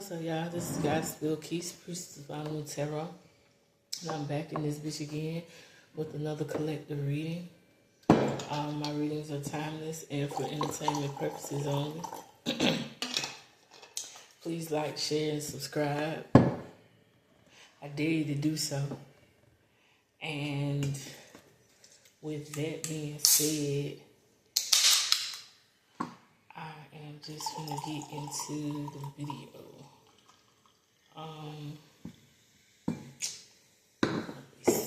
What's up, y'all? This is Goddess Bill Keys, Priestess of Anu Tarot. And I'm back in this bitch again with another collective reading. My readings are timeless and for entertainment purposes only. Please like, share, and subscribe. I dare you to do so. And with that being said, I am just gonna get into the video. Let me see.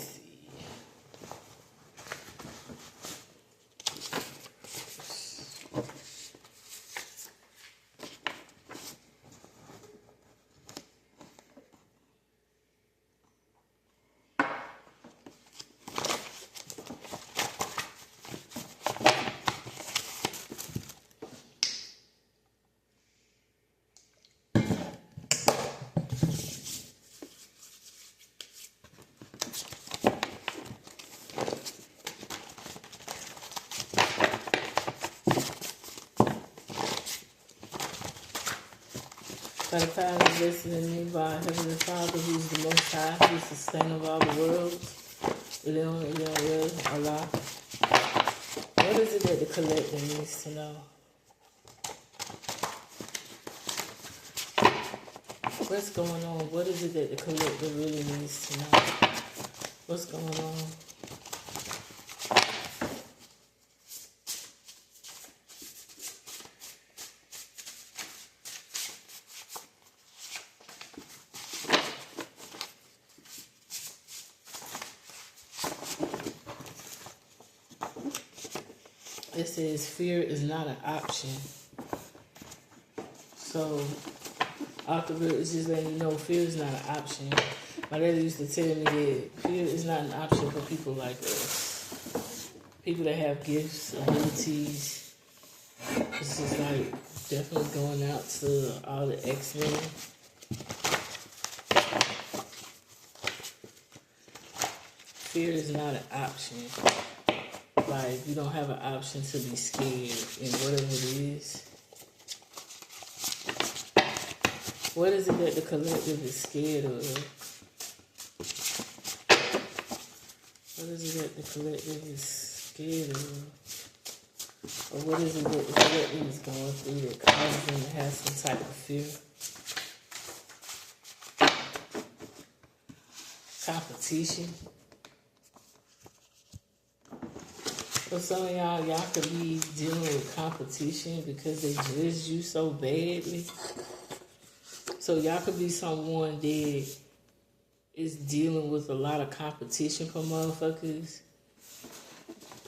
By the power invested in me by Heavenly Father, who's the Most High, who's the sustainer of all the worlds, Allah. What is it that the collector needs to know? What's going on? What is it that the collector really needs to know? What's going on? It says fear is not an option. So, afterwards, it's just letting you know fear is not an option. My dad used to tell me that fear is not an option for people like us. People that have gifts, abilities. It's just like definitely going out to all the X-Men. Fear is not an option. Like, you don't have an option to be scared in whatever it is. What is it that the collective is scared of? What is it that the collective is scared of? Or what is it that the collective is going through that causes them to have some type of fear? Competition. For some of y'all could be dealing with competition because they judged you so badly. So y'all could be someone that is dealing with a lot of competition from motherfuckers.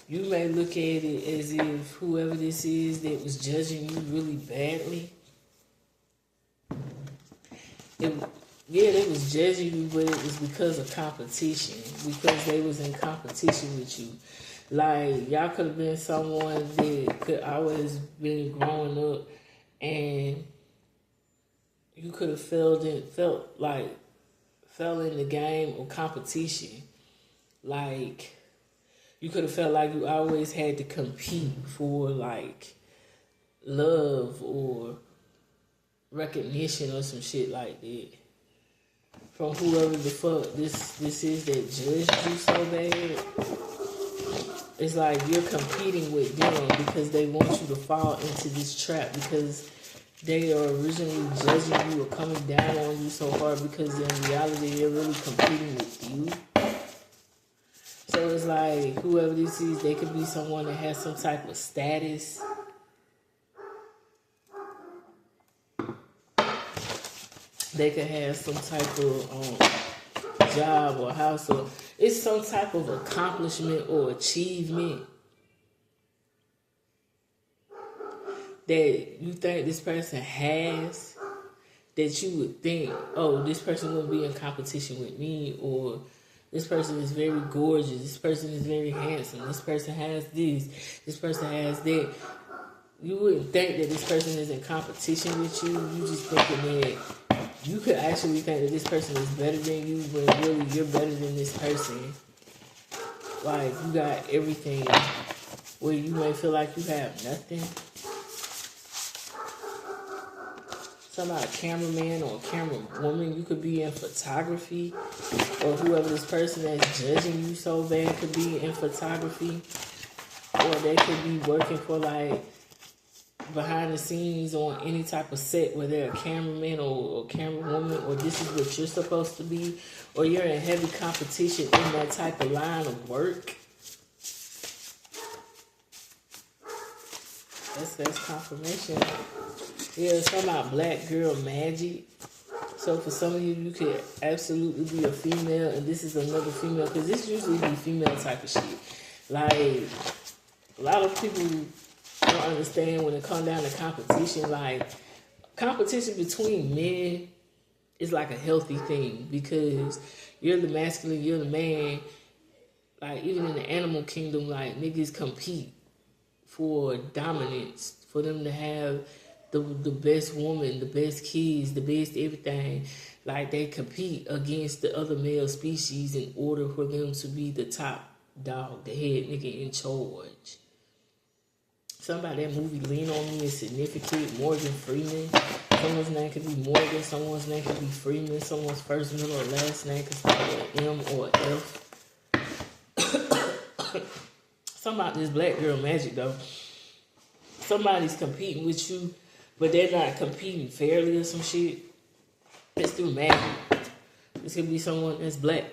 You may look at it as if whoever this is that was judging you really badly, they was judging you, but it was because of competition. Because they was in competition with you. Like, y'all could have been someone that could always been growing up and you could have fell in the game of competition. Like, you could have felt like you always had to compete for, like, love or recognition or some shit like that. From whoever the fuck this is that judged you so bad. It's like you're competing with them because they want you to fall into this trap because they are originally judging you or coming down on you so hard because in reality they're really competing with you. So it's like whoever this is, they could be someone that has some type of status. They could have some type of job or house or it's some type of accomplishment or achievement that you think this person has that you would think, oh, this person would be in competition with me, or this person is very gorgeous, this person is very handsome, this person has this person has that. You wouldn't think that this person is in competition with you. You just thinking that you could actually think that this person is better than you, but really you're better than this person. Like, you got everything where you may feel like you have nothing. Talking about a cameraman or a camera woman. You could be in photography, or whoever this person that's judging you so bad could be in photography, or they could be working for like behind the scenes on any type of set where they're a cameraman or camera woman, or this is what you're supposed to be, or you're in heavy competition in that type of line of work. That's confirmation. Yeah, it's talking about black girl magic. So for some of you, you could absolutely be a female, and this is another female, because this usually be female type of shit. Like, a lot of people don't understand when it comes down to competition. Like, competition between men is like a healthy thing, because you're the masculine, you're the man. Like, even in the animal kingdom, like, niggas compete for dominance, for them to have the best woman, the best kids, the best everything. Like, they compete against the other male species in order for them to be the top dog, the head nigga in charge. Somebody, that movie Lean On Me is significant. Morgan Freeman. Someone's name could be Morgan, someone's name could be Freeman, someone's first, middle, or last name could start with an M or an F. Something about this black girl magic though. Somebody's competing with you, but they're not competing fairly or some shit. It's through magic. This could be someone that's black.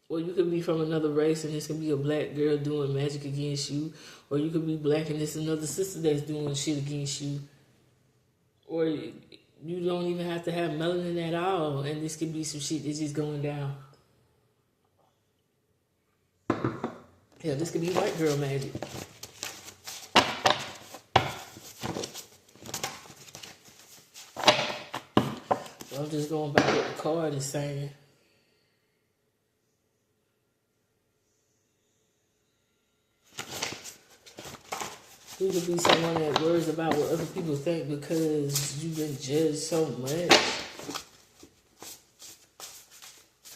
Or you could be from another race and this could be a black girl doing magic against you. Or you could be black and this is another sister that's doing shit against you. Or you don't even have to have melanin at all, and this could be some shit that's just going down. Yeah, this could be white girl magic. So I'm just going by what the card is saying. You could be someone that worries about what other people think because you've been judged so much.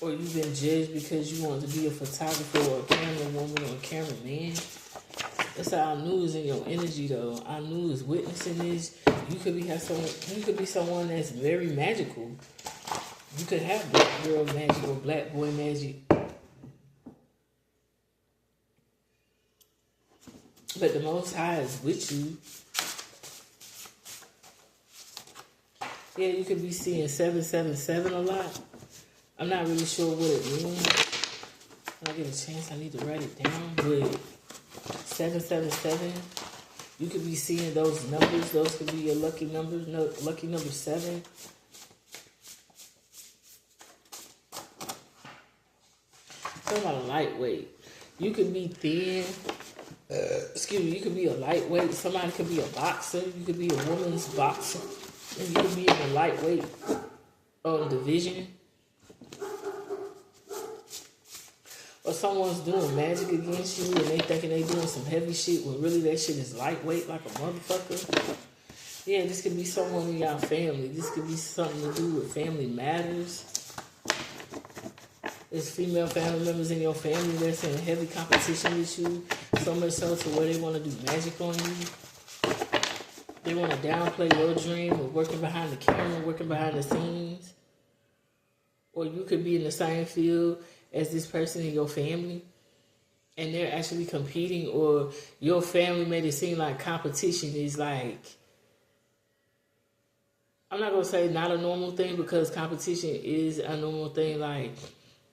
Or you've been judged because you want to be a photographer or a camera woman or a cameraman. That's how I knew it was in your energy though. I knew it was witnessing this. You could be someone that's very magical. You could have black girl magic or black boy magic. But the Most High is with you. Yeah, you could be seeing 777 a lot. I'm not really sure what it means. When I get a chance, I need to write it down. But 777, you could be seeing those numbers. Those could be your lucky numbers. No, lucky number 7. Talking about a lightweight. You could be thin. You could be a lightweight. Somebody could be a boxer. You could be a woman's boxer. And you could be in a lightweight division. Or someone's doing magic against you and they thinking they doing some heavy shit when really that shit is lightweight like a motherfucker. Yeah, this could be someone in your family. This could be something to do with family matters. There's female family members in your family that's in heavy competition with you. So much so to where they want to do magic on you. They want to downplay your dream of working behind the camera, working behind the scenes. Or you could be in the same field as this person in your family. And they're actually competing. Or your family made it seem like competition is like... I'm not going to say not a normal thing because competition is a normal thing. Like...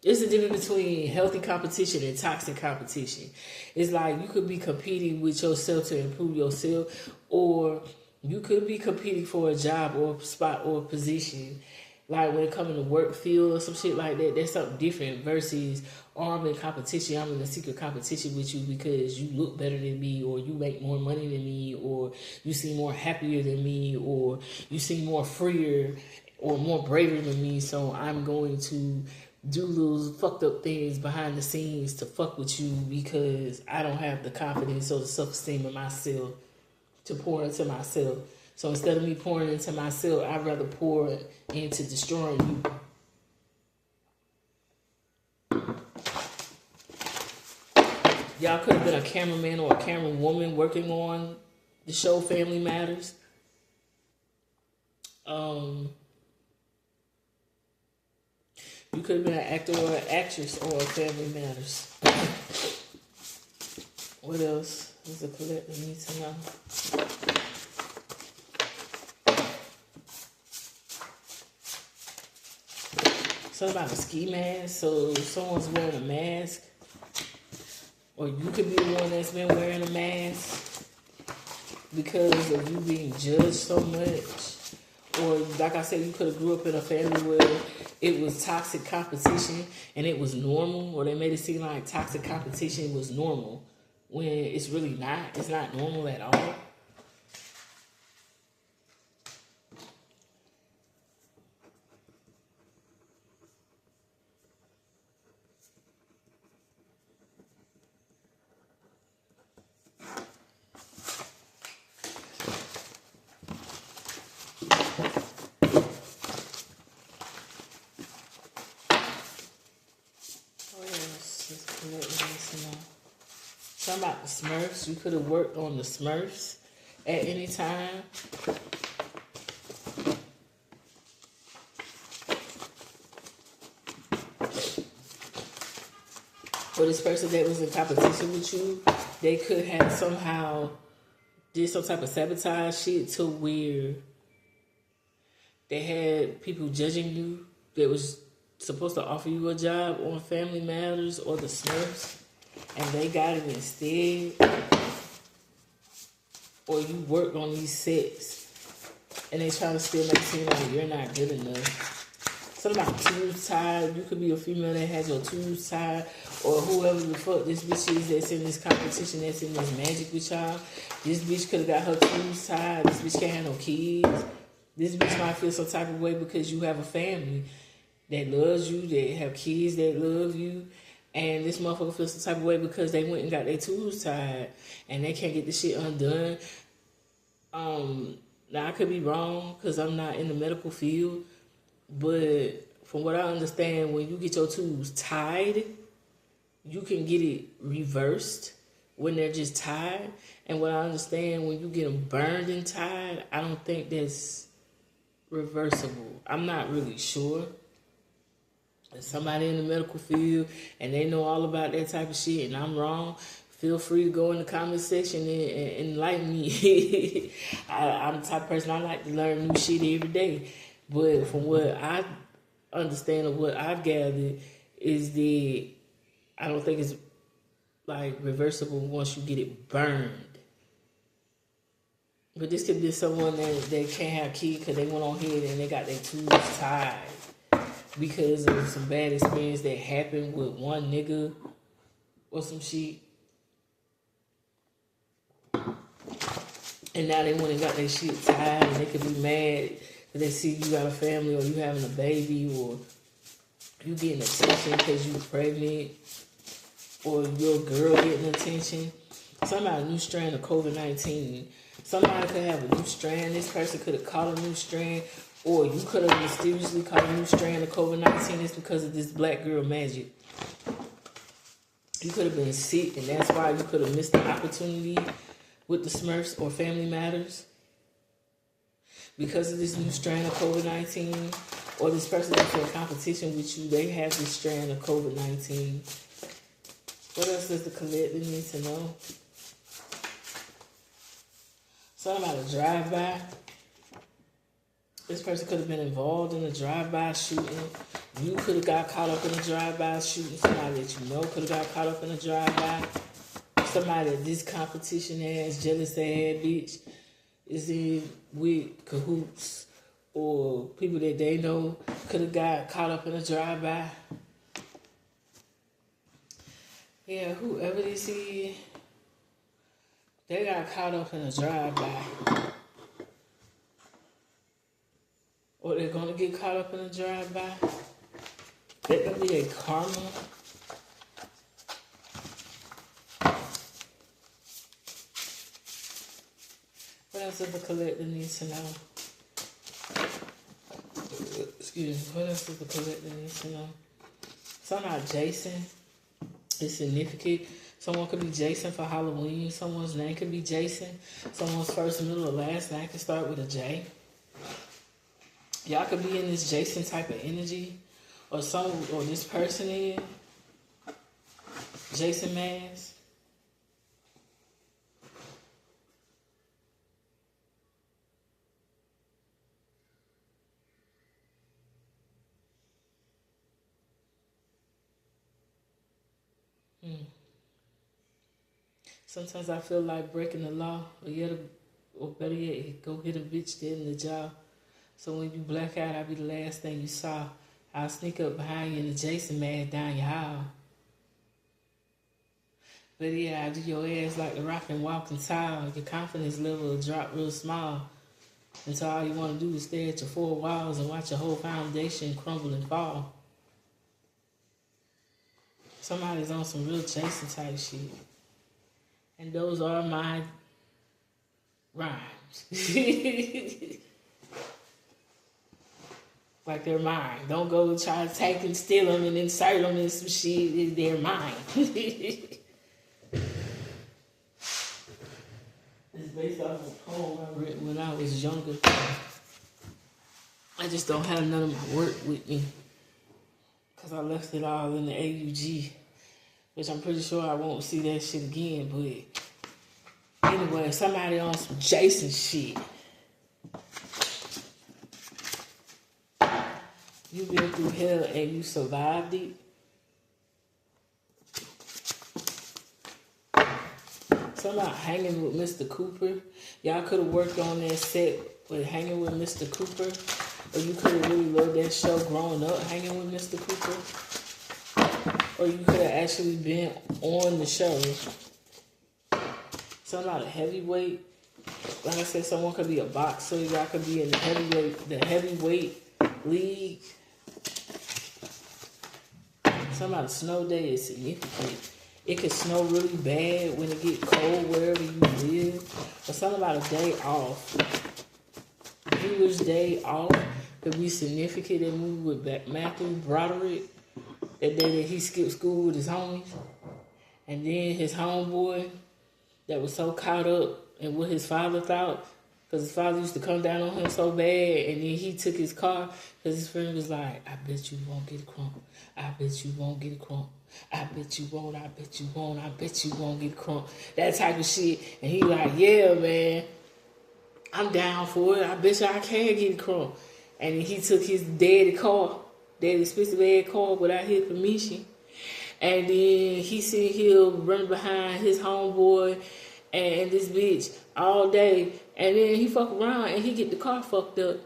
It's the difference between healthy competition and toxic competition. It's like you could be competing with yourself to improve yourself, or you could be competing for a job or a spot or a position. Like when it comes to work field or some shit like that, that's something different versus, I'm in competition, I'm in a secret competition with you because you look better than me, or you make more money than me, or you seem more happier than me, or you seem more freer or more braver than me, so I'm going to do those fucked up things behind the scenes to fuck with you because I don't have the confidence or the self-esteem of myself to pour into myself. So instead of me pouring into myself, I'd rather pour into destroying you. Y'all could have been a cameraman or a camera woman working on the show Family Matters. You could have been an actor or an actress on Family Matters. What else does the collector need to know? Something about a ski mask. So someone's wearing a mask, or you could be the one that's been wearing a mask because of you being judged so much. Or like I said, you could have grew up in a family where it was toxic competition and it was normal, or they made it seem like toxic competition was normal when it's really not. It's not normal at all. Something about the Smurfs. You could have worked on the Smurfs at any time. Or this person that was in competition with you, they could have somehow did some type of sabotage shit to where they had people judging you that was supposed to offer you a job on Family Matters or the Smurfs, and they got it instead. Or you worked on these sets and they trying to still make it seem like you're not good enough. Something about tubes tied. You could be a female that has your tubes tied, or whoever the fuck this bitch is that's in this competition, that's in this magic with y'all. This bitch could have got her tubes tied. This bitch can't have no kids. This bitch might feel some type of way because you have a family that loves you, that have kids that love you. And this motherfucker feels some type of way because they went and got their tubes tied and they can't get this shit undone. Now I could be wrong because I'm not in the medical field, but from what I understand, when you get your tubes tied, you can get it reversed when they're just tied. And what I understand, when you get them burned and tied, I don't think that's reversible. I'm not really sure. If somebody in the medical field and they know all about that type of shit and I'm wrong, feel free to go in the comment section and enlighten me. I'm the type of person, I like to learn new shit every day. But from what I understand of what I've gathered is that I don't think it's like reversible once you get it burned. But this could be someone that can't have kids because they went on here and they got their tubes tied because of some bad experience that happened with one nigga or some shit. And now they went and got their shit tied and they could be mad because they see you got a family or you having a baby or you getting attention because you pregnant or your girl getting attention. Somebody, a new strand of COVID-19. Somebody could have a new strand. This person could have caught a new strand, or you could have mysteriously caught a new strand of COVID-19. It's because of this black girl magic. You could have been sick, and that's why you could have missed the opportunity with the Smurfs or Family Matters. Because of this new strand of COVID-19, or this person that's in competition with you, they have this strand of COVID-19. What else does the collector need to know? Something about a drive-by. This person could have been involved in a drive-by shooting. You could have got caught up in a drive-by shooting. Somebody that you know could have got caught up in a drive-by. Somebody that this competition ass, jealous ass bitch is in with cahoots, or people that they know could have got caught up in a drive-by. Yeah, whoever this is, they got caught up in a drive-by. Or they're going to get caught up in a drive-by. That could be a karma. What else does the collector need to know? Excuse me. What else does the collector need to know? Something about Jason is significant. Someone could be Jason for Halloween. Someone's name could be Jason. Someone's first, middle, or last name could start with a J. Y'all could be in this Jason type of energy, or this person in Jason Mask. Sometimes I feel like breaking the law, or better yet, go hit a bitch dead in the jaw. So when you black out, I'll be the last thing you saw. I'll sneak up behind you in the Jason mask down your hall. But yeah, I do your ass like the rock and walking tile. Your confidence level will drop real small. Until all you want to do is stare at your four walls and watch your whole foundation crumble and fall. Somebody's on some real Jason type shit. And those are my rhymes. Like they're mine. Don't go try to take and steal them and insert them in some shit. They're mine. It's based off of a poem I read when I was younger. I just don't have none of my work with me. Because I left it all in the AUG. Which I'm pretty sure I won't see that shit again. But anyway, somebody on some Jason shit. You been through hell and you survived it. Somebody hanging with Mr. Cooper. Y'all could have worked on that set with hanging with Mr. Cooper. Or you could have really loved that show growing up, hanging with Mr. Cooper. Or you could have actually been on the show. Somebody heavyweight. Like I said, someone could be a boxer. Y'all could be in the heavyweight league. Somebody's snow day is significant. It could snow really bad when it get cold wherever you live. Or something about a day off. Viewers' day off could be significant. That movie with Matthew Broderick. That day that he skipped school with his homies. And then his homeboy that was so caught up in what his father thought. Because his father used to come down on him so bad. And then he took his car. Because his friend was like, I bet you won't get a crump. I bet you won't get a crump. I bet you won't. I bet you won't. I bet you won't get a crump. That type of shit. And he like, yeah, man. I'm down for it. I bet you I can get a crump. And he took his daddy's expensive ass car without his permission. And then he seen him running behind his homeboy and this bitch all day. And then he fuck around and he get the car fucked up.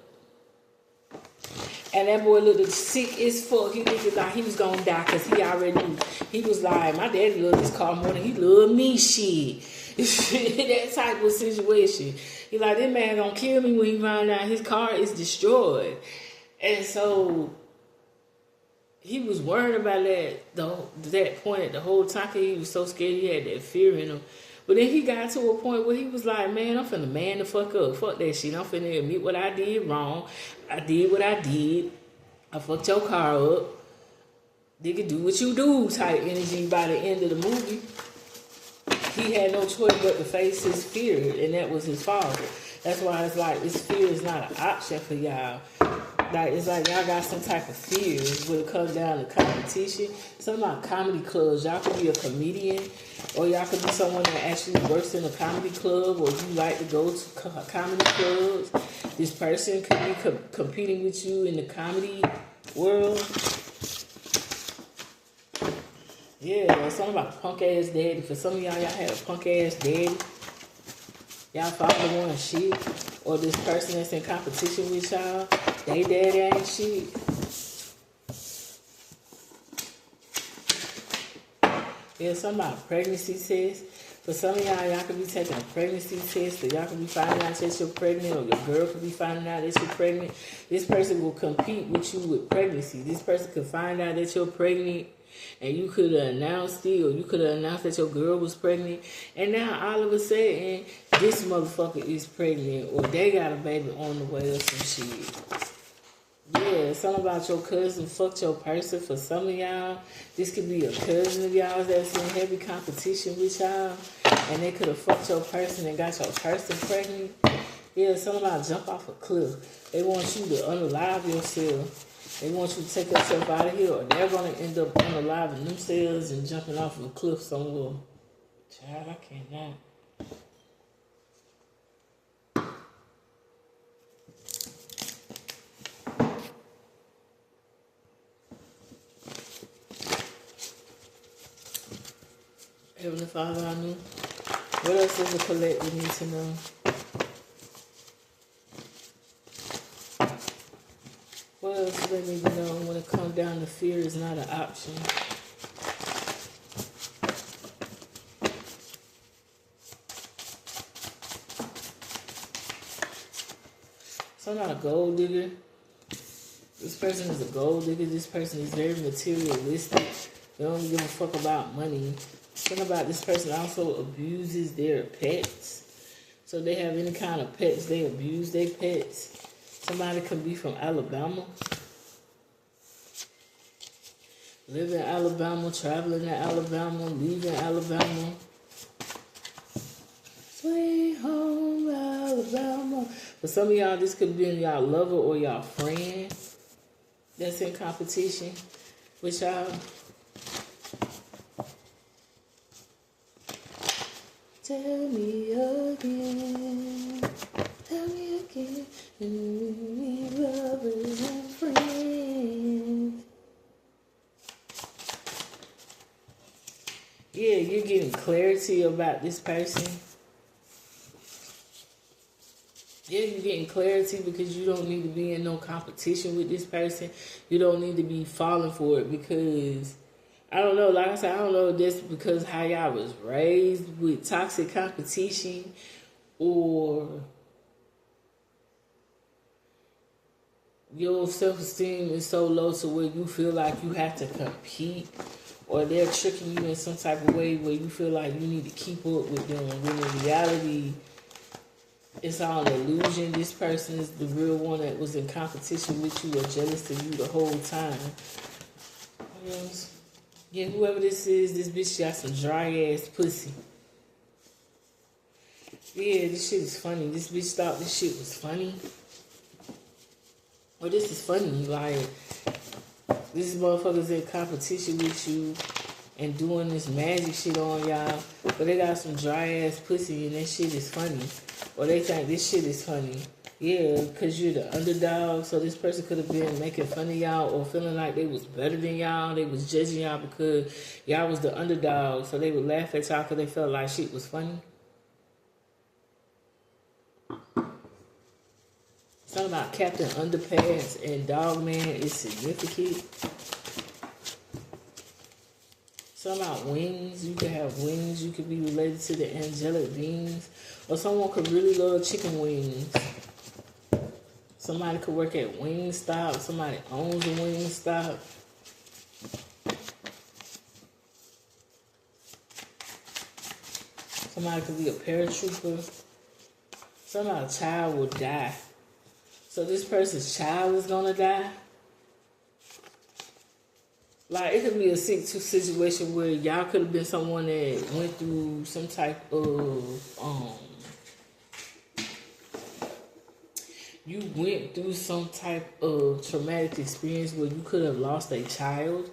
And that boy looked sick as fuck. He looked like he was gonna die because he already knew. He was like, my daddy loved this car more than he loved me, shit. That type of situation. He like, this man gonna kill me when he find out his car is destroyed. And so he was worried about that point the whole time. He was so scared, he had that fear in him. But then he got to a point where he was like, man, I'm finna man the fuck up. Fuck that shit. I'm finna admit what I did wrong. I did what I did. I fucked your car up. Nigga, do what you do type energy by the end of the movie. He had no choice but to face his fear, and that was his father. That's why it's like, this fear is not an option for y'all. Like, it's like y'all got some type of fear when it comes down to competition. Some about comedy clubs. Y'all could be a comedian, or y'all could be someone that actually works in a comedy club, or you like to go to comedy clubs. This person could be competing with you in the comedy world. Yeah, something about punk ass daddy. For some of y'all had a punk ass daddy. Y'all father want shit. Or this person that's in competition with y'all, they daddy ain't shit. Yeah, something about pregnancy test. For some of y'all could be taking a pregnancy test, or y'all could be finding out that you're pregnant, or your girl could be finding out that you're pregnant. This person will compete with you with pregnancy. This person could find out that you're pregnant, and you could have announced it, or you could have announced that your girl was pregnant, and now all of a sudden, this motherfucker is pregnant, or they got a baby on the way or some shit. Yeah, something about your cousin fucked your person. For some of y'all, this could be a cousin of y'all that's in heavy competition with y'all, and they could have fucked your person and got your person pregnant. Yeah, something about jump off a cliff. They want you to unalive yourself. They want you to take yourself out of here, or they're going to end up unaliving themselves and jumping off of a cliff somewhere. Child, I cannot. Heavenly Father, I knew. What else does the collective need to know? What else do they need to know when it comes down to fear is not an option? So I'm not a gold digger. This person is a gold digger. This person is very materialistic. They don't give a fuck about money. Something about this person also abuses their pets. So they have any kind of pets, they abuse their pets. Somebody could be from Alabama. Live in Alabama, traveling to Alabama, leaving Alabama. Sweet home Alabama. For some of y'all, this could be y'all lover or y'all friend that's in competition with y'all. Tell me again, we lovers and friends. Yeah, you're getting clarity about this person. Yeah, you're getting clarity because you don't need to be in no competition with this person. You don't need to be falling for it because, I don't know, like I said, I don't know if that's because how y'all was raised with toxic competition or your self-esteem is so low to where you feel like you have to compete, or they're tricking you in some type of way where you feel like you need to keep up with them, when in reality, it's all an illusion. This person is the real one that was in competition with you or jealous of you the whole time. Yes. Yeah, whoever this is, this bitch got some dry ass pussy. Yeah, this shit is funny. This bitch thought this shit was funny. Well, this is funny. Like, this motherfuckers in competition with you and doing this magic shit on y'all, but they got some dry ass pussy and that shit is funny. Or they think this shit is funny. Yeah, because you're the underdog, so this person could have been making fun of y'all or feeling like they was better than y'all. They was judging y'all because y'all was the underdog, so they would laugh at y'all because they felt like shit was funny. Something about Captain Underpants and Dogman is significant. Something about wings. You could have wings. You could be related to the angelic beings. Or someone could really love chicken wings. Somebody could work at Wingstop. Somebody owns a Wingstop. Somebody could be a paratrooper. Somehow a child will die. So this person's child is gonna die. Like, it could be a situation where y'all could have been someone that went through some type of you went through some type of traumatic experience where you could have lost a child.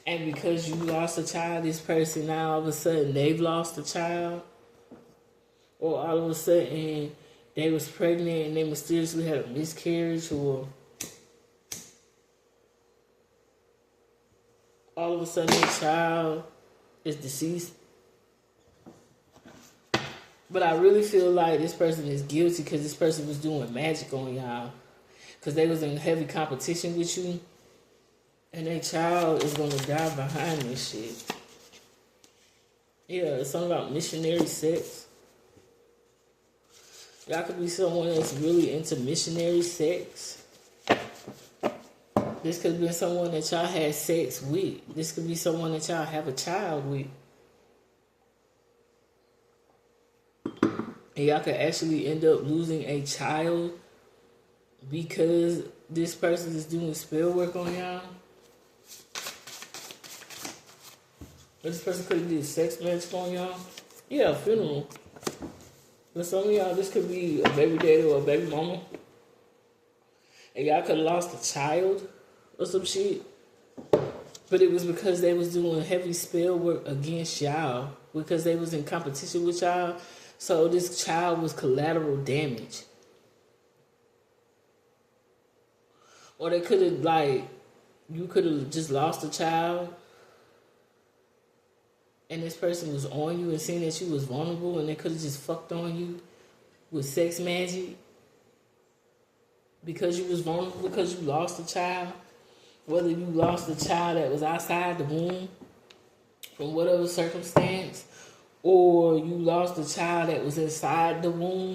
And because you lost a child, this person now all of a sudden they've lost a child. Or all of a sudden they was pregnant and they mysteriously had a miscarriage, or all of a sudden their child is deceased. But I really feel like this person is guilty because this person was doing magic on y'all. Because they was in heavy competition with you. And their child is going to die behind this shit. Yeah, it's something about missionary sex. Y'all could be someone that's really into missionary sex. This could be someone that y'all had sex with. This could be someone that y'all have a child with. And y'all could actually end up losing a child because this person is doing spell work on y'all. Or this person could have did sex magic on y'all. Yeah, a funeral. For some of y'all, this could be a baby daddy or a baby mama. And y'all could have lost a child or some shit. But it was because they was doing heavy spell work against y'all. Because they was in competition with y'all. So this child was collateral damage. Or they could have, like, you could have just lost a child. And this person was on you and seeing that you was vulnerable. And they could have just fucked on you with sex magic. Because you was vulnerable, because you lost a child. Whether you lost a child that was outside the womb from whatever circumstance, or you lost a child that was inside the womb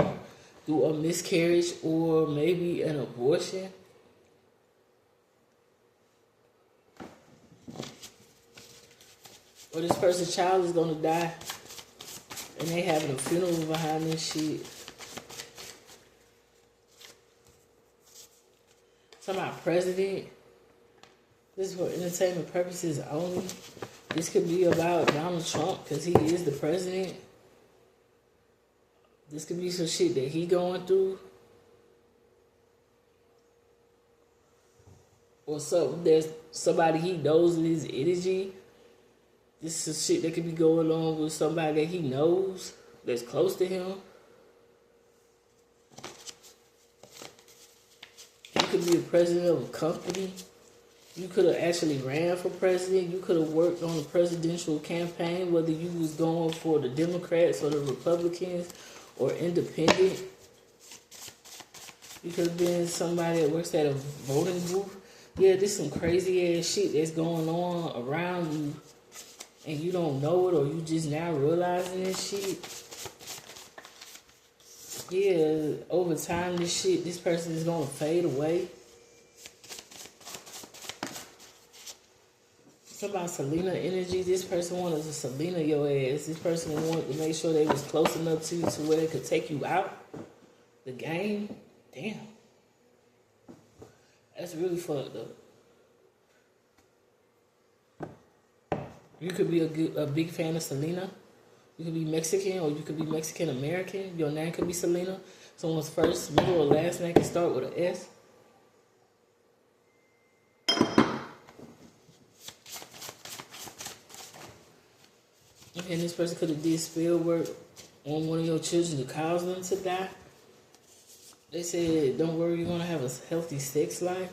through a miscarriage or maybe an abortion. Or this person's child is gonna die and they having a funeral behind this shit. Talking about president. This is for entertainment purposes only. This could be about Donald Trump because he is the president. This could be some shit that he going through. Or something there's somebody he knows in his energy. This is shit that could be going on with somebody that he knows that's close to him. He could be a president of a company. You could have actually ran for president. You could have worked on a presidential campaign, whether you was going for the Democrats or the Republicans or independent. You could have been somebody that works at a voting booth. Yeah, there's some crazy ass shit that's going on around you and you don't know it or you just now realizing this shit. Yeah, over time this person is going to fade away. About Selena energy. This person wanted to Selena your ass. This person wanted to make sure they was close enough to you to where they could take you out the game. Damn, that's really fucked up. You could be a big fan of Selena. You could be Mexican or you could be Mexican American. Your name could be Selena. Someone's first, middle, or last name can start with an S. And this person could have did spell work on one of your children to cause them to die. They said, don't worry, you're going to have a healthy sex life.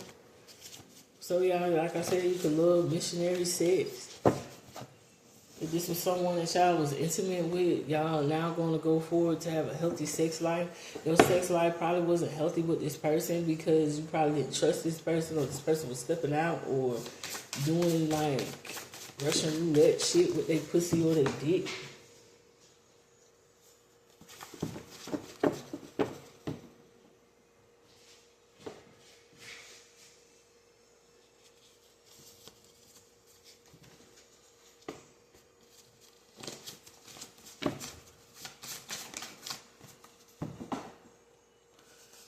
So y'all, like I said, you could love missionary sex. If this was someone that y'all was intimate with, y'all now going to go forward to have a healthy sex life. Your sex life probably wasn't healthy with this person because you probably didn't trust this person or this person was stepping out or doing like Russian roulette shit with their pussy or their dick.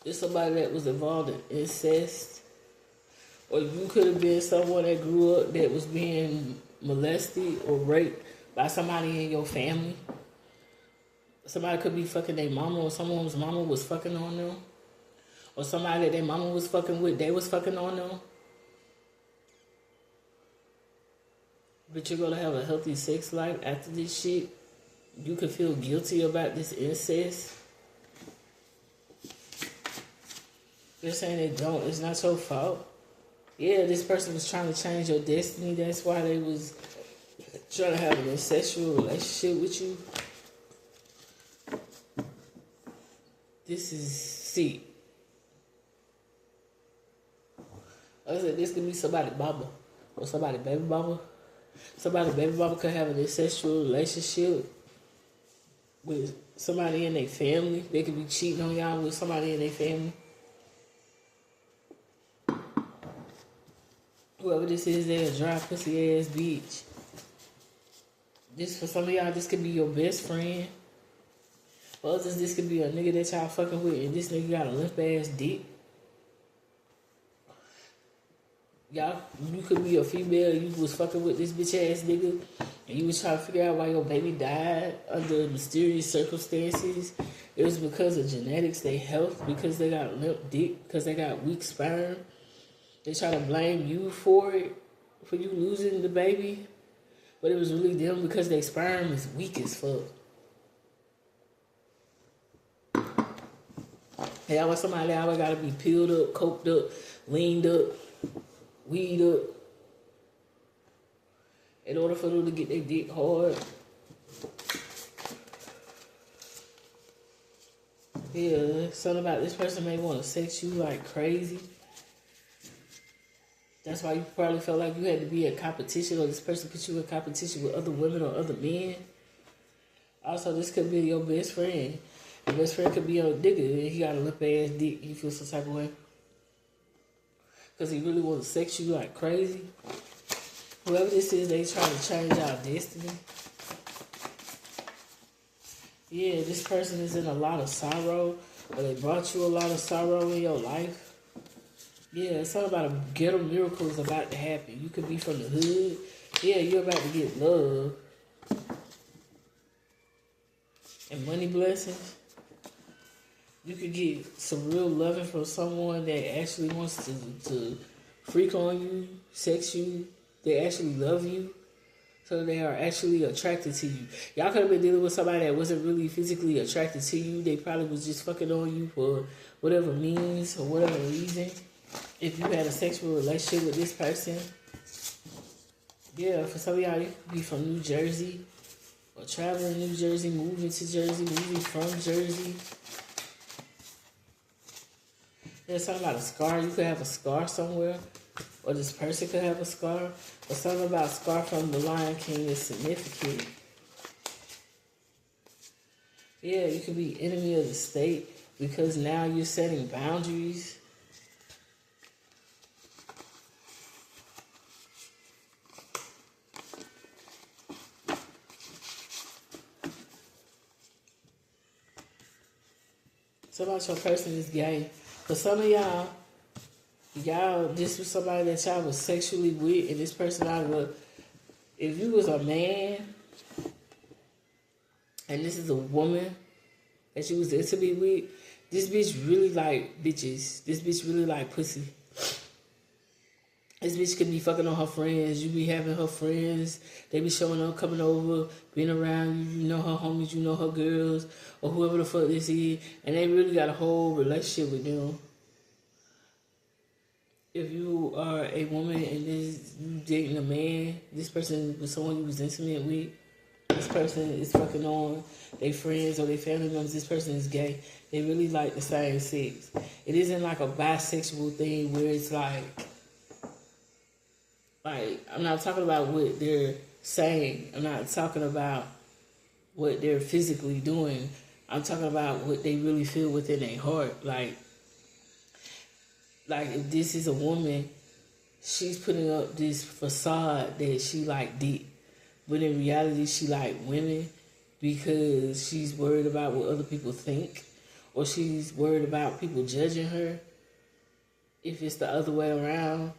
There's somebody that was involved in incest. Or you could have been someone that grew up that was being molested or raped by somebody in your family. Somebody could be fucking their mama or someone's mama was fucking on them. Or somebody that their mama was fucking with, they was fucking on them. But you're gonna have a healthy sex life after this shit. You could feel guilty about this incest. They're saying they don't. It's not your fault. Yeah, this person was trying to change your destiny. That's why they was trying to have an incestual relationship with you. This is, see. I said this could be somebody mama or somebody baby mama. Somebody baby mama could have an incestual relationship with somebody in their family. They could be cheating on y'all with somebody in their family. Whoever this is, they're a dry pussy ass bitch. This for some of y'all, this could be your best friend. For others, this could be a nigga that y'all fucking with, and this nigga got a limp ass dick. Y'all, you could be a female, you was fucking with this bitch ass nigga, and you was trying to figure out why your baby died under mysterious circumstances. It was because of genetics, their health, because they got limp dick, because they got weak sperm. They try to blame you for it, for you losing the baby, but it was really them because their sperm is weak as fuck. Hey, I want somebody that always gotta be peeled up, coked up, leaned up, weed up, in order for them to get their dick hard. Yeah, something about this person may want to sex you like crazy. That's why you probably felt like you had to be in competition, or this person put you in competition with other women or other men. Also, this could be your best friend. Your best friend could be a nigga and he got a lip ass dick. You feel some type of way because he really wants to sex you like crazy. Whoever this is, they trying to change our destiny. Yeah, this person is in a lot of sorrow, or they brought you a lot of sorrow in your life. Yeah, it's something about a ghetto miracle is about to happen. You could be from the hood. Yeah, you're about to get love and money blessings. You could get some real loving from someone that actually wants to freak on you, sex you. They actually love you. So they are actually attracted to you. Y'all could have been dealing with somebody that wasn't really physically attracted to you. They probably was just fucking on you for whatever means or whatever reason. If you had a sexual relationship with this person. Yeah, for some of y'all, you could be from New Jersey. Or traveling New Jersey, moving to Jersey, moving from Jersey. There's something about a scar. You could have a scar somewhere. Or this person could have a scar. Or something about a scar from the Lion King is significant. Yeah, you could be enemy of the state because now you're setting boundaries. Somebody about your person is gay. For some of y'all, this was somebody that y'all was sexually with, and this person if you was a man, and this is a woman that you was intimate with, this bitch really like bitches. This bitch really like pussy. This bitch could be fucking on her friends. You be having her friends. They be showing up, coming over, being around you. You know her homies, you know her girls, or whoever the fuck this is. And they really got a whole relationship with them. If you are a woman and you dating a man, this person was someone you was intimate with, this person is fucking on their friends or their family members, this person is gay. They really like the same sex. It isn't like a bisexual thing where it's like, I'm not talking about what they're saying. I'm not talking about what they're physically doing. I'm talking about what they really feel within their heart. Like if this is a woman, she's putting up this facade that she like dick. But in reality, she like women because she's worried about what other people think. Or she's worried about people judging her. If it's the other way around,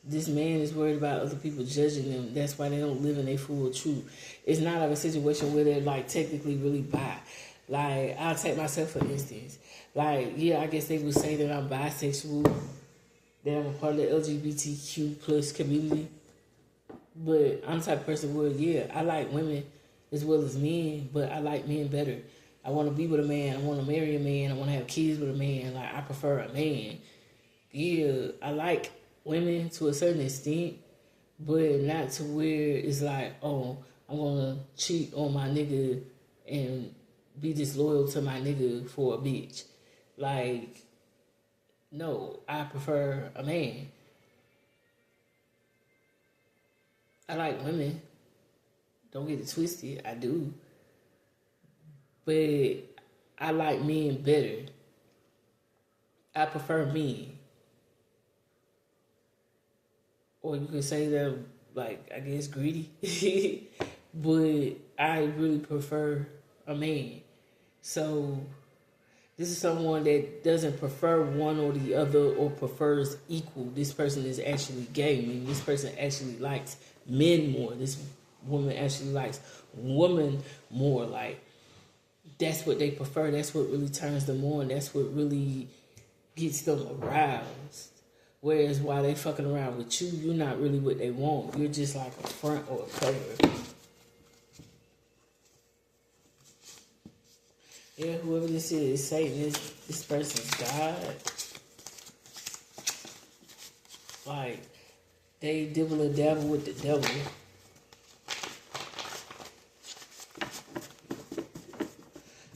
this man is worried about other people judging them. That's why they don't live in their full truth. It's not like a situation where they're like technically really bi. Like, I'll take myself for instance. Like, yeah, I guess they would say that I'm bisexual, that I'm a part of the LGBTQ plus community. But I'm the type of person where, yeah, I like women as well as men, but I like men better. I want to be with a man. I want to marry a man. I want to have kids with a man. Like, I prefer a man. Yeah, I like women to a certain extent, but not to where it's like, oh, I'm going to cheat on my nigga and be disloyal to my nigga for a bitch. Like, no, I prefer a man. I like women. Don't get it twisted. I do. But I like men better. I prefer men. Or you could say that, like, I guess greedy. But I really prefer a man. So This is someone that doesn't prefer one or the other or prefers equal. This person is actually gay. I mean, this person actually likes men more. This woman actually likes women more. Like, that's what they prefer. That's what really turns them on. That's what really gets them aroused. Whereas while they fucking around with you, you're not really what they want. You're just like a front or a cover. Yeah, whoever this is Satan, this person's God. Like, they dibble a dabble with the devil.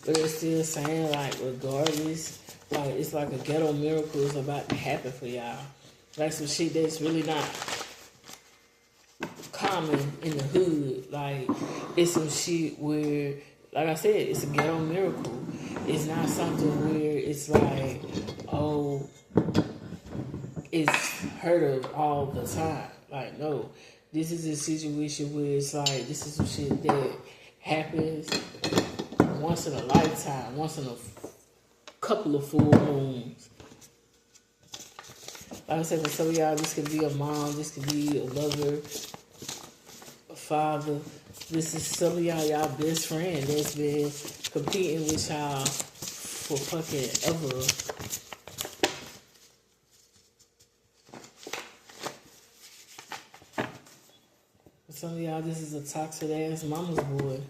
But they're still saying, like, regardless, like, it's like a ghetto miracle is about to happen for y'all. Like some shit that's really not common in the hood. Like, it's some shit where, like I said, it's a ghetto miracle. It's not something where it's like, oh, it's heard of all the time. Like, no. This is a situation where it's like, this is some shit that happens once in a lifetime, once in a couple of full moons. Like I said, for some of y'all, this could be a mom, this could be a lover, a father. This is some of y'all best friend that's been competing with y'all for fucking ever. For some of y'all, this is a toxic ass mama's boy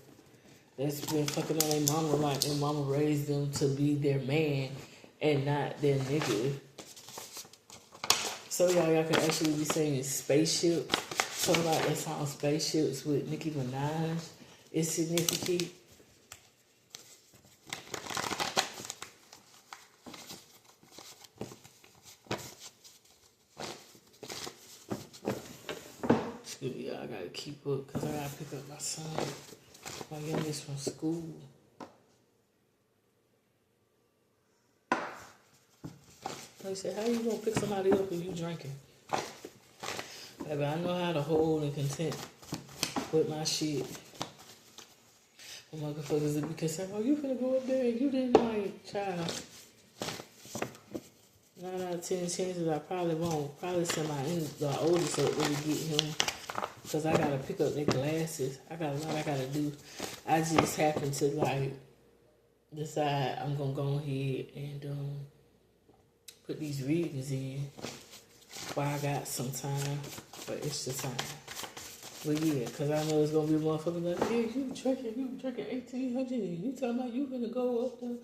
that's been fucking on their mama like their mama raised them to be their man and not their nigga. Some of y'all can actually be saying spaceship. Something like that song Spaceships with Nicki Minaj is significant. Excuse me, y'all, I gotta keep up because I gotta pick up my son, my youngest from school. They said, how you gonna pick somebody up when you drinking? Baby, I know how to hold and content with my shit. The motherfuckers would be concerned, oh, you finna go up there and you didn't like, child. 9 out of 10 chances I probably won't. Probably send the oldest up really get him. Because I gotta pick up their glasses. I got a lot I gotta do. I just happen to like decide I'm gonna go ahead and put these readings in while I got some time for extra time. But yeah, because I know it's gonna be a motherfucker like, yeah, you drinking 1800 and you talking about you gonna go up there.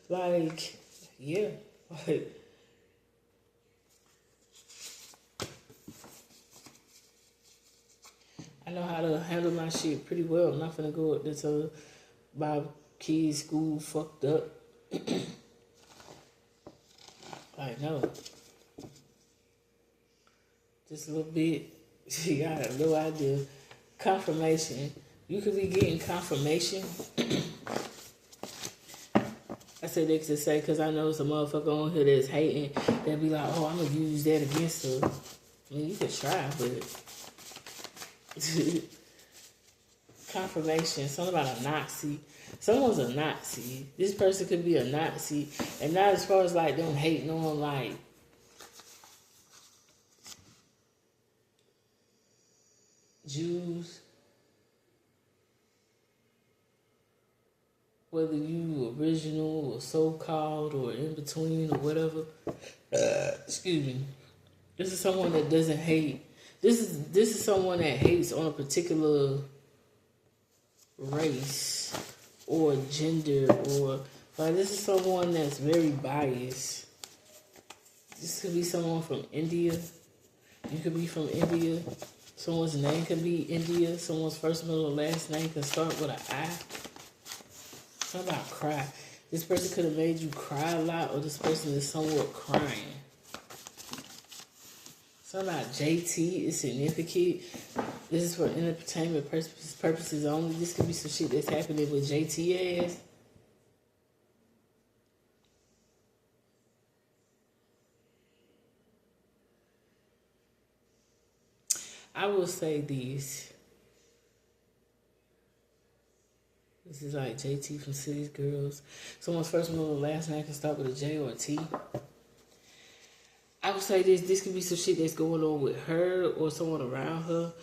Like, yeah. Like, I know how to handle my shit pretty well. I'm not gonna go up there to my kids' school fucked up. Like, no. Just a little bit. You got no idea. Confirmation. You could be getting confirmation. I said that to say because I know some motherfucker on here that's hating. They'll be like, oh, I'm going to use that against her. I mean, you could try, but... confirmation. Something about a Nazi. Someone's a Nazi. This person could be a Nazi. And not as far as, like, them hating on, like... Jews, whether you original or so-called or in between or whatever. Excuse me. This is someone that doesn't hate. This is someone that hates on a particular race or gender or like this is someone that's very biased. This could be someone from India. You could be from India. Someone's name could be India. Someone's first, middle, or last name could start with an I. Something about cry. This person could have made you cry a lot, or this person is somewhat crying. Something about JT is significant. This is for entertainment purposes only. This could be some shit that's happening with JT ass. I will say this This is like JT from City's Girls. Someone's first, middle, or last name can start with a J or a T. I would say this could be some shit that's going on with her or someone around her.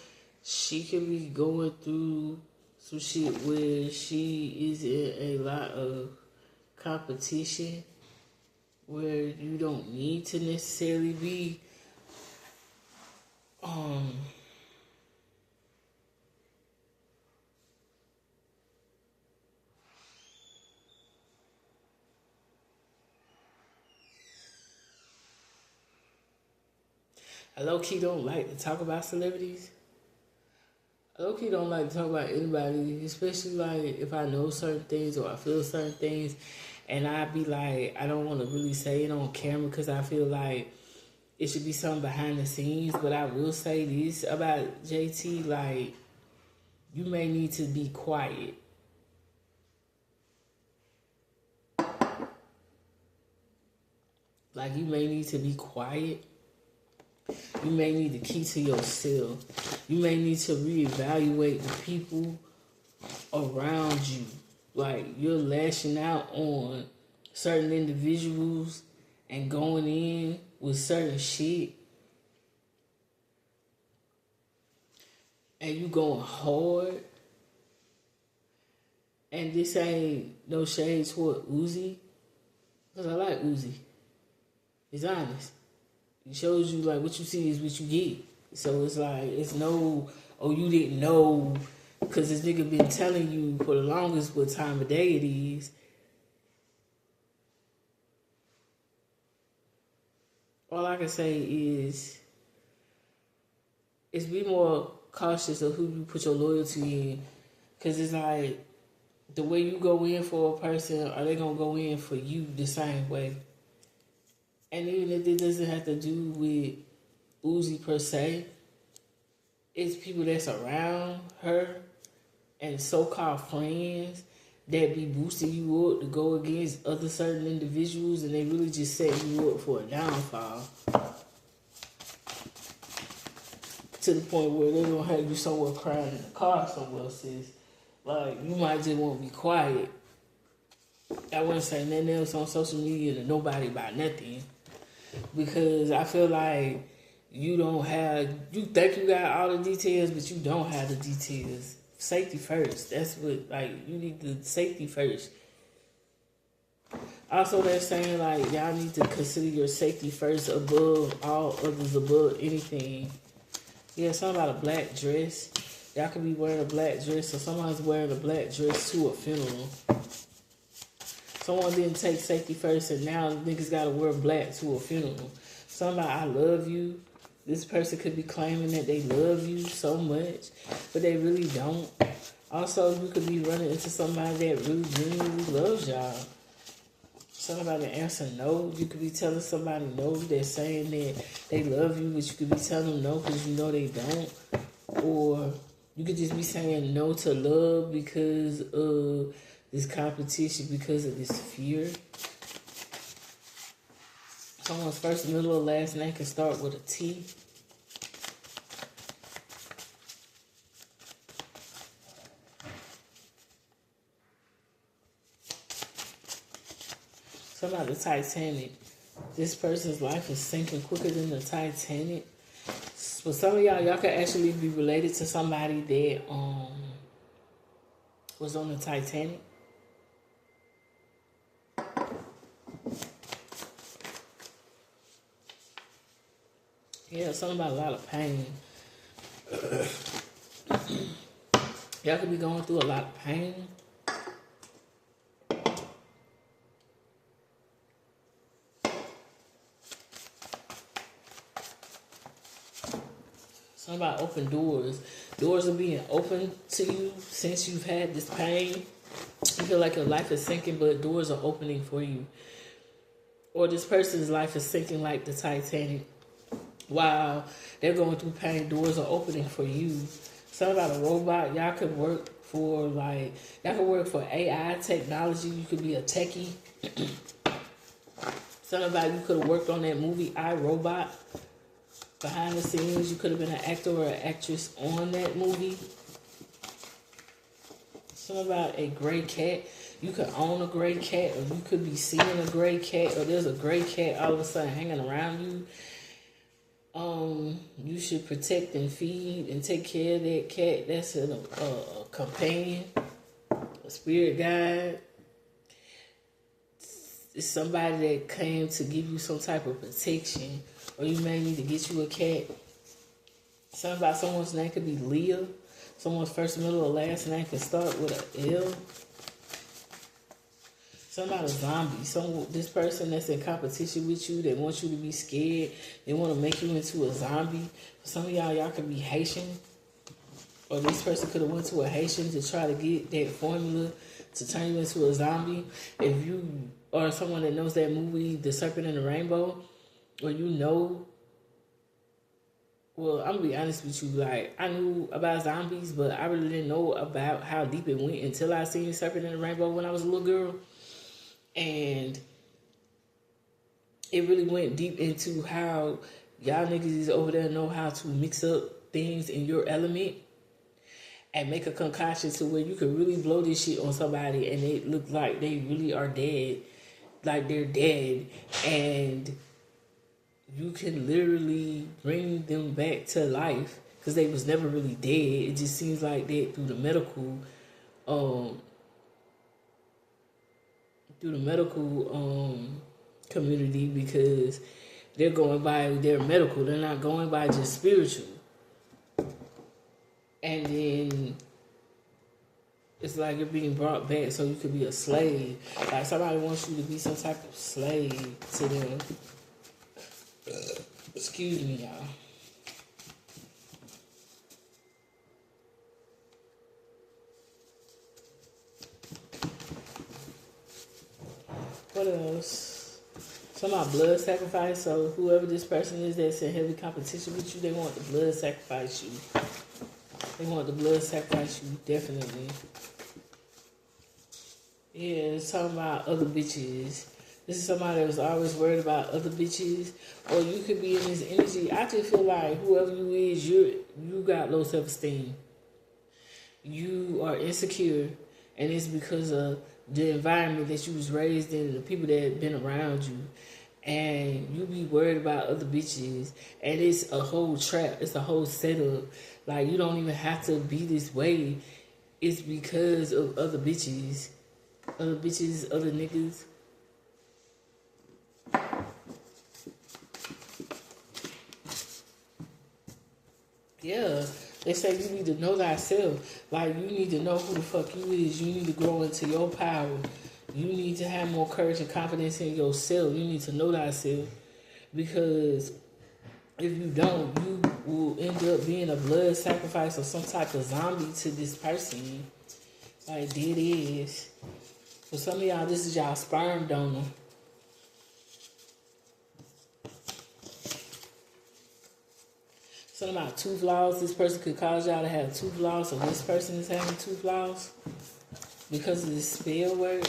She could be going through some shit where she is in a lot of competition where you don't need to necessarily be I low-key don't like to talk about celebrities. I low-key don't like to talk about anybody, especially like if I know certain things or I feel certain things, and I be like, I don't want to really say it on camera because I feel like it should be something behind the scenes. But I will say this about JT, like, you may need to be quiet. Like, you may need to be quiet. You may need to keep to yourself. You may need to reevaluate the people around you. Like, you're lashing out on certain individuals and going in with certain shit. And you going hard. And this ain't no shade toward Uzi. Because I like Uzi. He's honest. He shows you, like, what you see is what you get. So it's like, it's no, oh, you didn't know, because this nigga been telling you for the longest what time of day it is. All I can say is be more cautious of who you put your loyalty in. Because it's like, the way you go in for a person, are they going to go in for you the same way? And even if it doesn't have to do with Uzi per se, it's people that's around her and so-called friends that be boosting you up to go against other certain individuals, and they really just set you up for a downfall. To the point where they're going to have you somewhere crying in the car somewhere, sis. Like, you might just want to be quiet. I wouldn't say nothing else on social media to nobody about nothing. Because I feel like you think you got all the details, but you don't have the details. Safety first. That's what, like, you need the safety first. Also, they're saying, like, y'all need to consider your safety first above all others, above anything. Yeah, something about a black dress. Y'all could be wearing a black dress, or somebody's wearing a black dress to a funeral. Someone didn't take safety first, and now niggas gotta wear black to a funeral. Somebody, I love you. This person could be claiming that they love you so much, but they really don't. Also, you could be running into somebody that really genuinely loves y'all. Somebody answer no. You could be telling somebody no. They're saying that they love you, but you could be telling them no because you know they don't. Or you could just be saying no to love because of this competition, because of this fear. Someone's first, middle, or last name can start with a T. Something about the Titanic. This person's life is sinking quicker than the Titanic. For some of y'all could actually be related to somebody that was on the Titanic. Yeah, something about a lot of pain. Y'all could be going through a lot of pain. Something about open doors. Doors are being open to you since you've had this pain. You feel like your life is sinking, but doors are opening for you. Or this person's life is sinking like the Titanic. While they're going through pain, doors are opening for you. Something about a robot. Y'all could work for AI technology. You could be a techie. Something about you could have worked on that movie iRobot. Behind the scenes, you could have been an actor or an actress on that movie. Something about a gray cat. You could own a gray cat, or you could be seeing a gray cat, or there's a gray cat all of a sudden hanging around you. You should protect and feed and take care of that cat. That's a companion, a spirit guide. It's somebody that came to give you some type of protection, or you may need to get you a cat. Something about someone's name could be Leah. Someone's first, middle, or last name can start with an L. Something about a zombie. This person that's in competition with you, they want you to be scared. They want to make you into a zombie. For some of y'all could be Haitian. Or this person could have went to a Haitian to try to get that formula to turn you into a zombie. If you are someone that knows that movie, The Serpent and the Rainbow, or you know, well, I'm going to be honest with you, like, I knew about zombies, but I really didn't know about how deep it went until I seen The Serpent and the Rainbow when I was a little girl. And it really went deep into how y'all niggas over there know how to mix up things in your element and make a concoction to where you can really blow this shit on somebody and it look like they really are dead, like they're dead, and you can literally bring them back to life because they was never really dead. It just seems like that through the medical community, because they're going by their medical. They're not going by just spiritual. And then it's like you're being brought back so you could be a slave. Like somebody wants you to be some type of slave to them. Excuse me, y'all. What else? Some about blood sacrifice. So whoever this person is that's in heavy competition with you, they want the blood sacrifice you. They want the blood sacrifice you, definitely. Yeah, it's talking about other bitches. This is somebody that was always worried about other bitches. Or you could be in this energy. I just feel like whoever you is, you got low self-esteem. You are insecure. And it's because of the environment that you was raised in and the people that have been around you. And you be worried about other bitches. And it's a whole trap. It's a whole setup. Like, you don't even have to be this way. It's because of other bitches. Other bitches, other niggas. Yeah. They say you need to know thyself. Like, you need to know who the fuck you is. You need to grow into your power. You need to have more courage and confidence in yourself. You need to know thyself. Because if you don't, you will end up being a blood sacrifice or some type of zombie to this person. Like, there it is. For some of y'all, this is y'all sperm donor. Something about tooth loss. This person could cause y'all to have tooth loss, or this person is having tooth loss because of this spell word.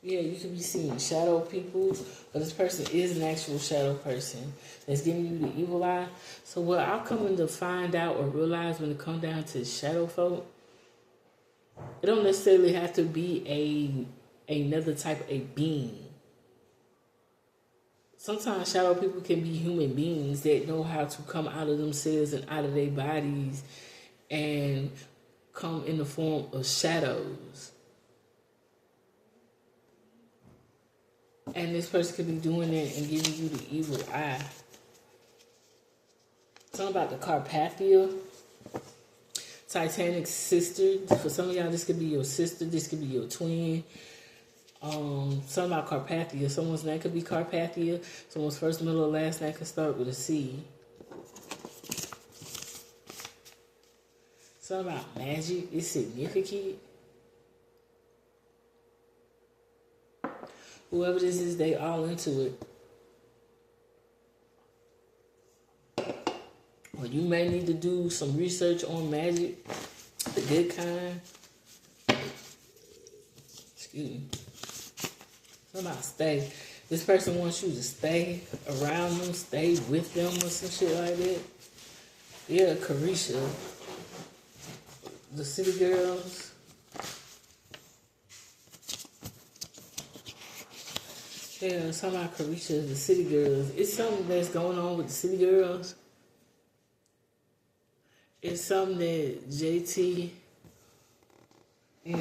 Yeah, you could be seeing shadow people, but this person is an actual shadow person that's giving you the evil eye. So what I'm coming to find out or realize when it comes down to shadow folk, it don't necessarily have to be another type of a being. Sometimes shadow people can be human beings that know how to come out of themselves and out of their bodies and come in the form of shadows. And this person could be doing that and giving you the evil eye. Something about the Carpathia. Titanic's sister. For some of y'all, this could be your sister. This could be your twin. Something about Carpathia. Someone's name could be Carpathia. Someone's first, middle, or last name could start with a C. Something about magic is significant. Whoever this is, they all into it. Or you may need to do some research on magic, the good kind. Excuse me. Something about stay. This person wants you to stay around them, stay with them, or some shit like that. Yeah, Carisha. The City Girls. Yeah, some of Carisha, the City Girls. It's something that's going on with the City Girls. It's something that JT, yeah.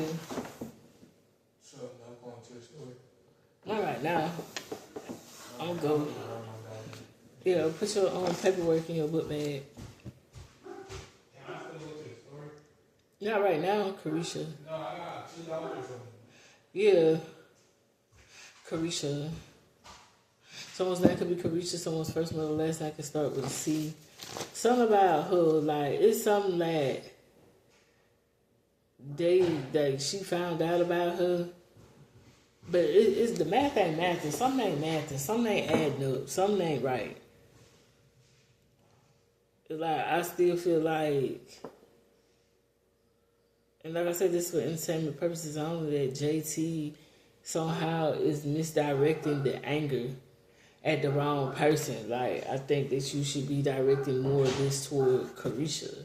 So, I'm going to the story. Not right now. I'm going. Yeah, put your own paperwork in your book bag. Can I still go to the story? Not right now, Carisha. No, I got $2 or something. Yeah, Carisha. Someone's name could be Carisha. Someone's first, middle, last name could start with a C. Something about her, like, it's something that she found out about her. But it's the math ain't math, and something ain't math, and something ain't adding up, something ain't right. It's like, I still feel like, and like I said, this is for entertainment purposes only, that JT somehow is misdirecting the anger at the wrong person. Like, I think that you should be directing more of this toward Carisha.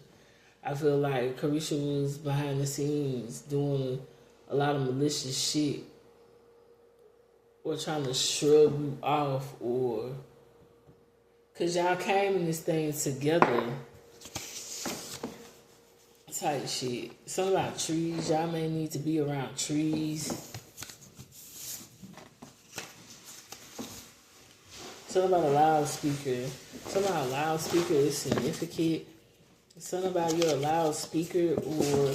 I feel like Carisha was behind the scenes doing a lot of malicious shit, or trying to shrug you off, or because y'all came in this thing together type shit. Something about trees. Y'all may need to be around trees. Something about a loudspeaker. Something about a loudspeaker is significant. Something about you're a loudspeaker, or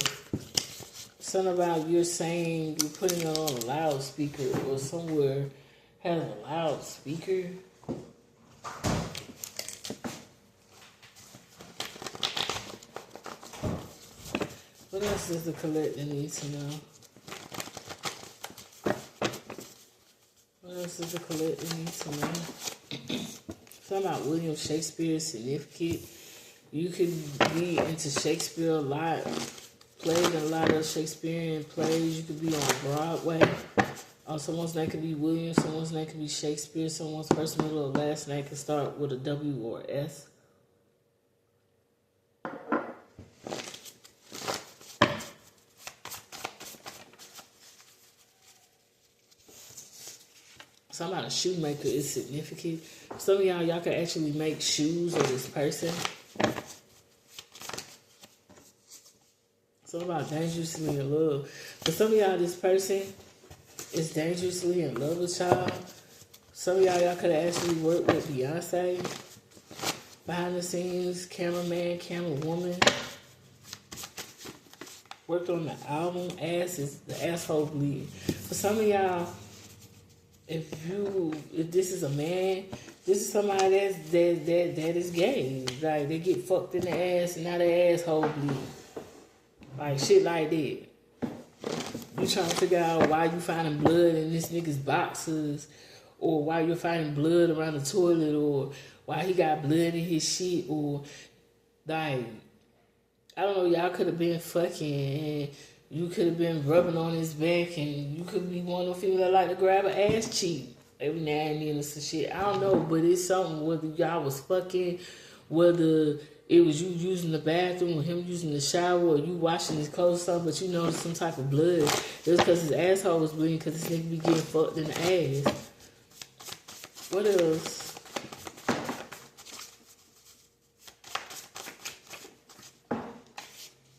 something about you're saying you're putting it on a loudspeaker, or somewhere has a loudspeaker. What else does the collector need to know? What else does the collector need to know? Something about William Shakespeare is significant. You could be into Shakespeare a lot, played in a lot of Shakespearean plays. You could be on Broadway. Someone's name could be William, someone's name could be Shakespeare, someone's first, middle, or last name could start with a W or S. Something about a shoemaker is significant. Some of y'all could actually make shoes of this person. Something about dangerously in love. For some of y'all, this person is dangerously in love with y'all. Some of y'all could have actually worked with Beyonce behind the scenes, cameraman, camerawoman. Worked on the album. The asshole bleed. For some of y'all, if this is a man, this is somebody that is gay. Like, they get fucked in the ass and now their asshole bleed. Like, shit like that. You trying to figure out why you finding blood in this nigga's boxes, or why you're finding blood around the toilet, or why he got blood in his shit, or like, I don't know, y'all could have been fucking, and you could have been rubbing on his back, and you could be one of the people that like to grab an ass cheek every now and then or some shit. I don't know, but it's something, whether y'all was fucking, whether it was you using the bathroom, or him using the shower, or you washing his clothes or something, but you noticed some type of blood. It was because his asshole was bleeding, because this nigga be getting fucked in the ass. What else?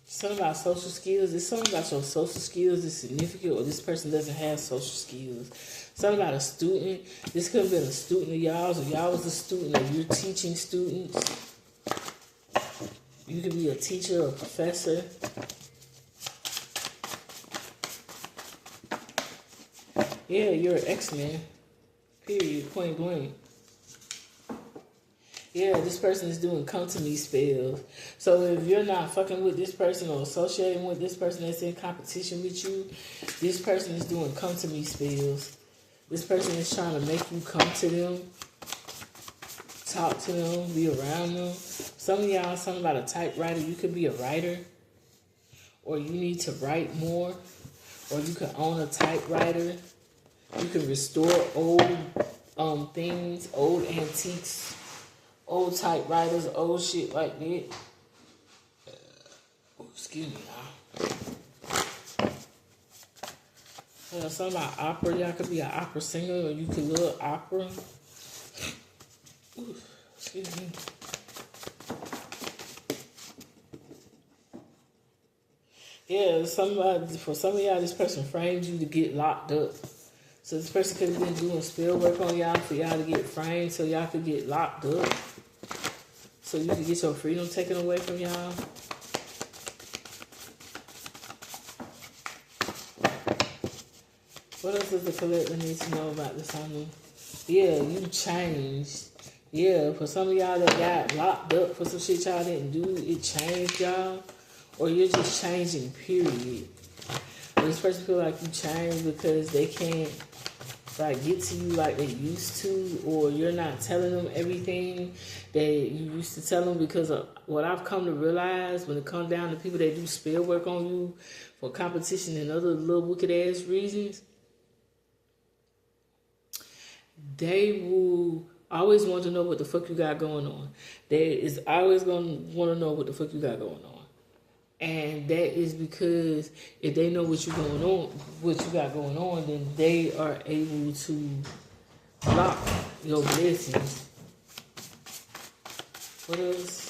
Something about social skills. It's something about your social skills is significant, or this person doesn't have social skills. Something about a student. This could have been a student of y'all's, or y'all was a student, or you're teaching students. You could be a teacher or a professor. Yeah, you're an X-Men. Period. Point blank. Yeah, this person is doing come to me spells. So if you're not fucking with this person or associating with this person that's in competition with you, this person is doing come to me spells. This person is trying to make you come to them, talk to them, be around them. Some of y'all, something about a typewriter. You could be a writer, or you need to write more, or you could own a typewriter. You can restore old things, old antiques, old typewriters, old shit like that. Excuse me, y'all. Something about opera. Y'all could be an opera singer, or you could love opera. Ooh, excuse me. Yeah, somebody, for some of y'all, this person framed you to get locked up. So this person could have been doing spell work on y'all for y'all to get framed so y'all could get locked up. So you can get your freedom taken away from y'all. What else does the collector need to know about this honey? Yeah, you changed. Yeah, for some of y'all that got locked up for some shit y'all didn't do, it changed y'all. Or you're just changing, period. Or this person feel like you changed because they can't like get to you like they used to, or you're not telling them everything that you used to tell them, because of what I've come to realize when it comes down to people that do spell work on you for competition and other little wicked ass reasons, they will always want to know what the fuck you got going on. They is always going to want to know what the fuck you got going on. And that is because if they know what you going on, what you got going on, then they are able to block your blessings. What else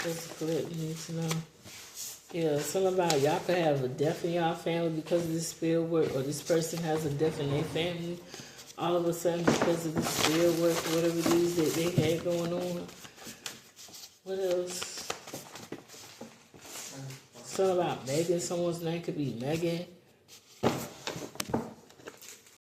does the collector need to know? Yeah, something about y'all could have a death in y'all family because of this spell work, or this person has a death in their family all of a sudden because of the spell work, whatever it is that they had going on. What else? Something about Megan. Someone's name could be Megan.